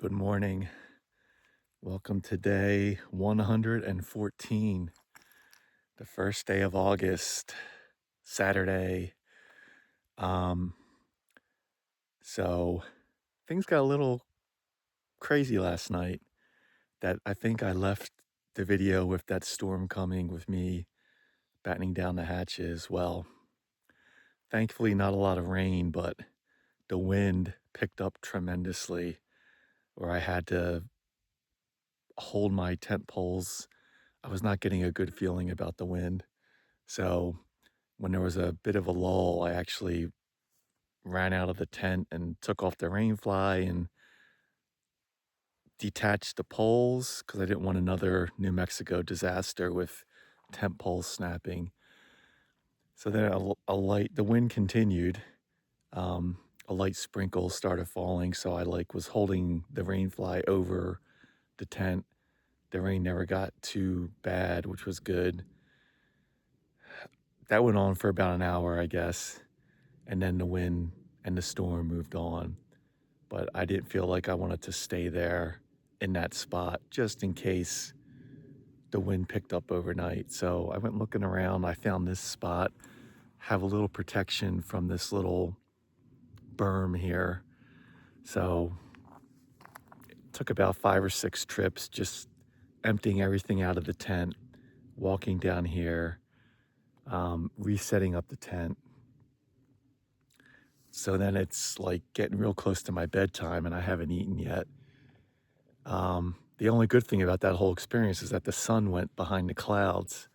Good morning. Welcome to day 114, the first day of August, Saturday. Um, so things got a little crazy last night that I think I left the video with that storm coming with me battening down the hatches. Well, thankfully not a lot of rain, but the wind picked up tremendously where I had to hold my tent poles. I was not getting a good feeling about the wind. So when there was a bit of a lull, I actually ran out of the tent and took off the rain fly and detached the poles because I didn't want another New Mexico disaster with tent poles snapping. So then the wind continued. A light sprinkle started falling, so I was holding the rain fly over the tent. The rain never got too bad, which was good. That went on for about an hour, I guess, and then the wind and the storm moved on. But I didn't feel like I wanted to stay there in that spot just in case the wind picked up overnight. So I went looking around. I found this spot, have a little protection from this little berm here. So it took about 5 or 6 trips, just emptying everything out of the tent, walking down here, resetting up the tent. So then it's like getting real close to my bedtime and I haven't eaten yet. The only good thing about that whole experience is that the sun went behind the clouds.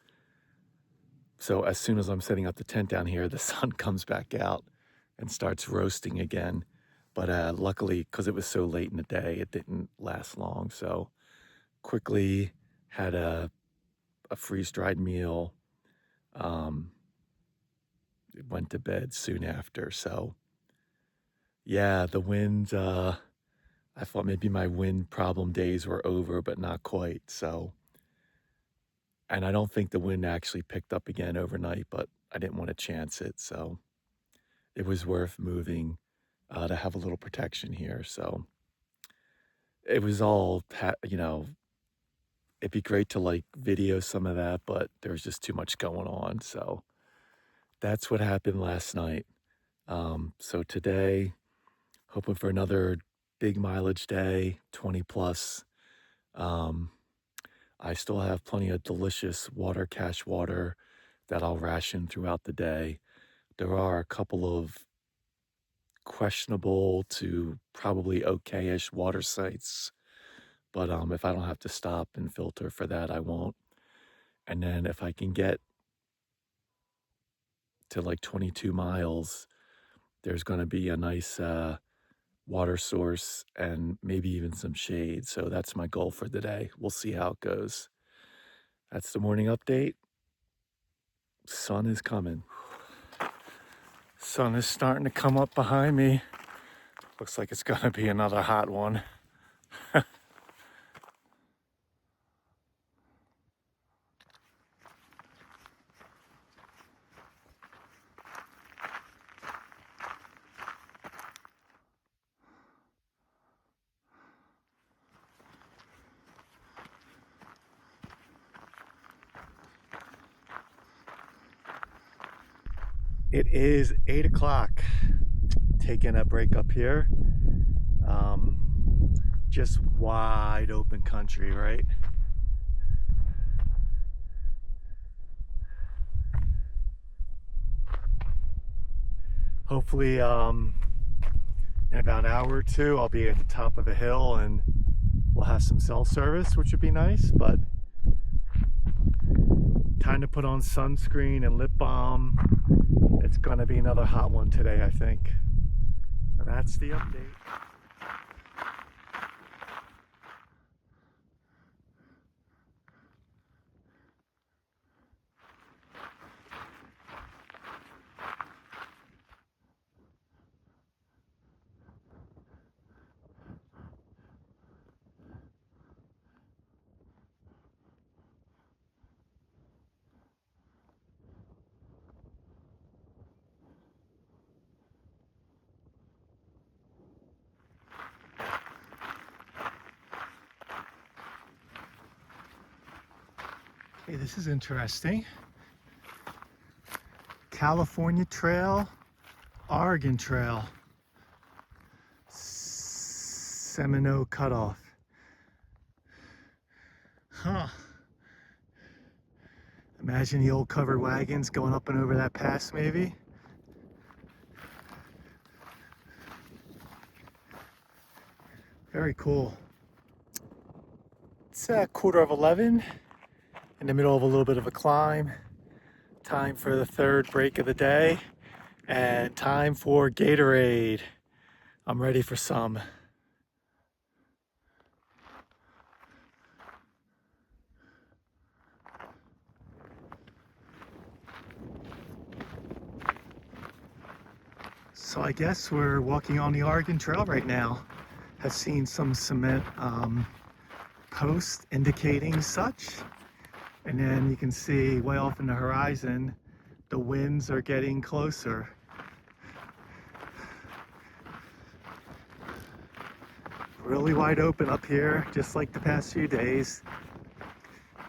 So as soon as I'm setting up the tent down here, the sun comes back out and starts roasting again. But luckily, because it was so late in the day, it didn't last long. So quickly had a freeze-dried meal. Um, went to bed soon after. So yeah, the wind, I thought maybe my wind problem days were over, but not quite. And I don't think the wind actually picked up again overnight, but I didn't want to chance it. So it was worth moving to have a little protection here. So it was all, it'd be great to video some of that, but there was just too much going on. So that's what happened last night. So today, hoping for another big mileage day, 20 plus. Um, I still have plenty of delicious cache water that I'll ration throughout the day. There are a couple of questionable to probably okay-ish water sites, but if I don't have to stop and filter for that, I won't. And then if I can get to 22 miles, there's going to be a nice water source and maybe even some shade. So that's my goal for the day. We'll see how it goes. That's the morning update. Sun is coming. Sun is starting to come up behind me. Looks like it's going to be another hot one. It is 8 o'clock. Taking a break up here. Just wide open country, right? Hopefully, in about an hour or two, I'll be at the top of a hill and we'll have some cell service, which would be nice, but time to put on sunscreen and lip balm. It's gonna be another hot one today, I think. That's the update. Hey, this is interesting. California Trail, Oregon Trail, Seminole Cutoff. Huh. Imagine the old covered wagons going up and over that pass, maybe. Very cool. It's 11:15 in the middle of a little bit of a climb. Time for the third break of the day and time for Gatorade. I'm ready for some. So I guess we're walking on the Oregon Trail right now. Have seen some cement posts indicating such. And then you can see way off in the horizon, the winds are getting closer. Really wide open up here, just like the past few days.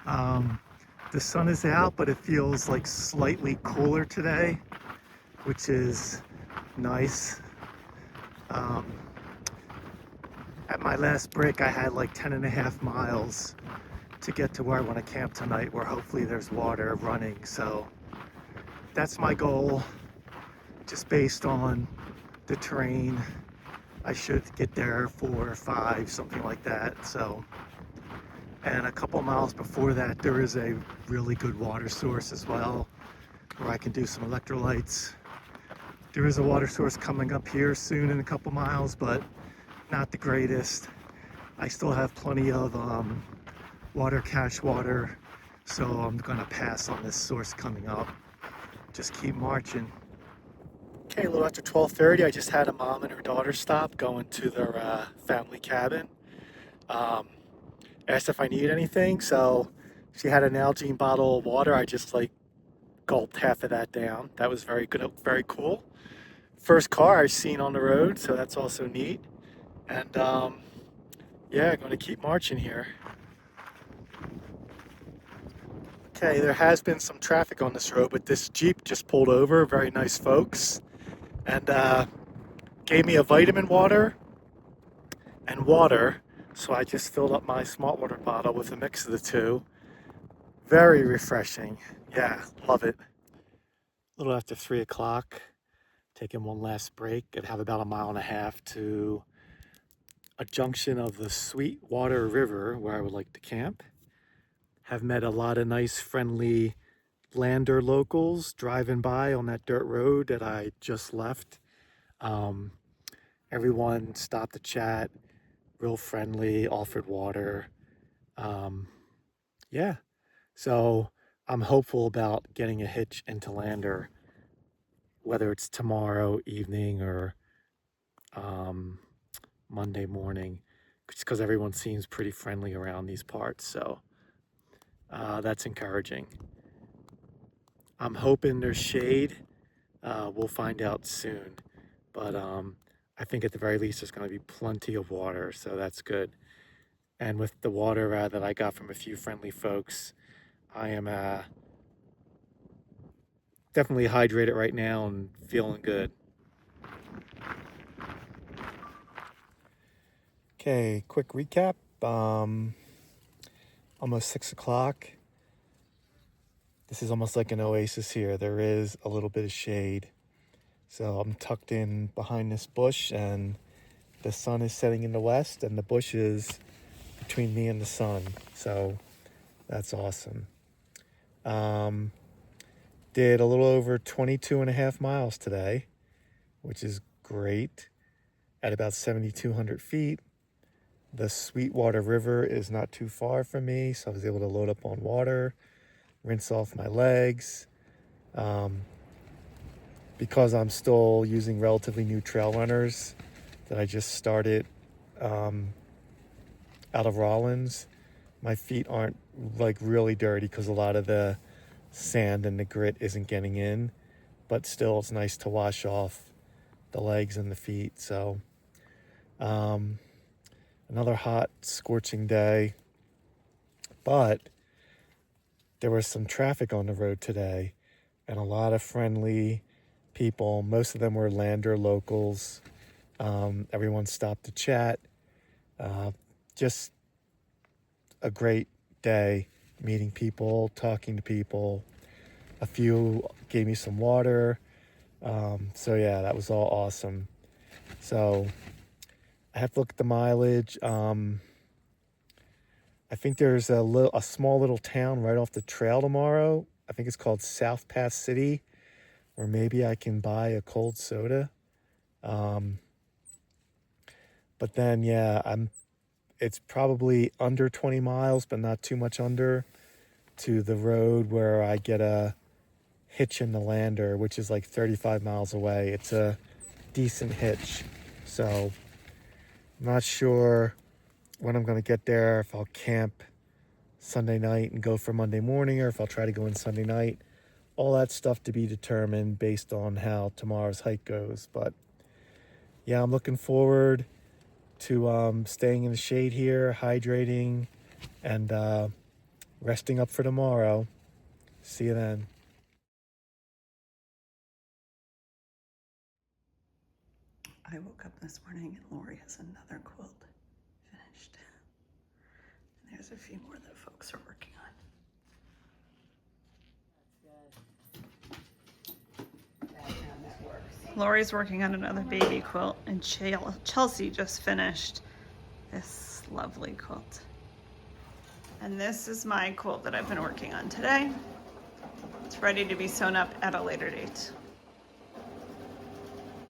The sun is out, but it feels like slightly cooler today, which is nice. At my last break, I had like 10.5 miles to get to where I want to camp tonight, where hopefully there's water running. So that's my goal, just based on the terrain. I should get there 4 or 5, something like that. So, and a couple miles before that, there is a really good water source as well, where I can do some electrolytes. There is a water source coming up here soon in a couple miles, but not the greatest. I still have plenty of water, cache water, so I'm gonna pass on this source coming up. Just keep marching. Okay, a little after 12:30, I just had a mom and her daughter stop going to their family cabin. Um, Asked if I need anything, so she had an Nalgene bottle of water. I just like gulped half of that down. That was very good, very cool. First car I've seen on the road, so that's also neat. And yeah, I'm gonna keep marching here. Okay, there has been some traffic on this road, but this Jeep just pulled over. Very nice folks, and gave me a vitamin water and water. So I just filled up my smart water bottle with a mix of the two. Very refreshing. Yeah, love it. A little after 3 o'clock, taking one last break and have about 1.5 miles to a junction of the Sweetwater River where I would like to camp. Have met a lot of nice, friendly Lander locals driving by on that dirt road that I just left. Everyone stopped to chat, real friendly, offered water. Yeah, so I'm hopeful about getting a hitch into Lander, whether it's tomorrow evening or Monday morning, just because everyone seems pretty friendly around these parts. So that's encouraging. I'm hoping there's shade. We'll find out soon. But I think at the very least there's going to be plenty of water, so that's good. And with the water that I got from a few friendly folks, I am definitely hydrated right now and feeling good. Okay, quick recap. Almost 6 o'clock. This is almost like an oasis here. There is a little bit of shade. So I'm tucked in behind this bush, and the sun is setting in the west, and the bush is between me and the sun. So that's awesome. Did a little over 22.5 miles today, which is great, at about 7,200 feet. The Sweetwater River is not too far from me, so I was able to load up on water, rinse off my legs. Because I'm still using relatively new trail runners that I just started out of Rollins, my feet aren't like really dirty because a lot of the sand and the grit isn't getting in, but still it's nice to wash off the legs and the feet. So another hot, scorching day, but there was some traffic on the road today and a lot of friendly people. Most of them were Lander locals. Everyone stopped to chat. Just a great day, meeting people, talking to people. A few gave me some water. So yeah, that was all awesome. So I have to look at the mileage. I think there's a small little town right off the trail tomorrow. I think it's called South Pass City, where maybe I can buy a cold soda. But then, yeah, it's probably under 20 miles, but not too much under, to the road where I get a hitch in the Lander, which is like 35 miles away. It's a decent hitch. So I'm not sure when I'm going to get there, if I'll camp Sunday night and go for Monday morning, or if I'll try to go in Sunday night. All that stuff to be determined based on how tomorrow's hike goes. But yeah, I'm looking forward to staying in the shade here, hydrating, and resting up for tomorrow. See you then. I woke up this morning and Lori has another quilt finished. And there's a few more that folks are working on. Lori's working on another baby quilt, and Chelsea just finished this lovely quilt. And this is my quilt that I've been working on today. It's ready to be sewn up at a later date.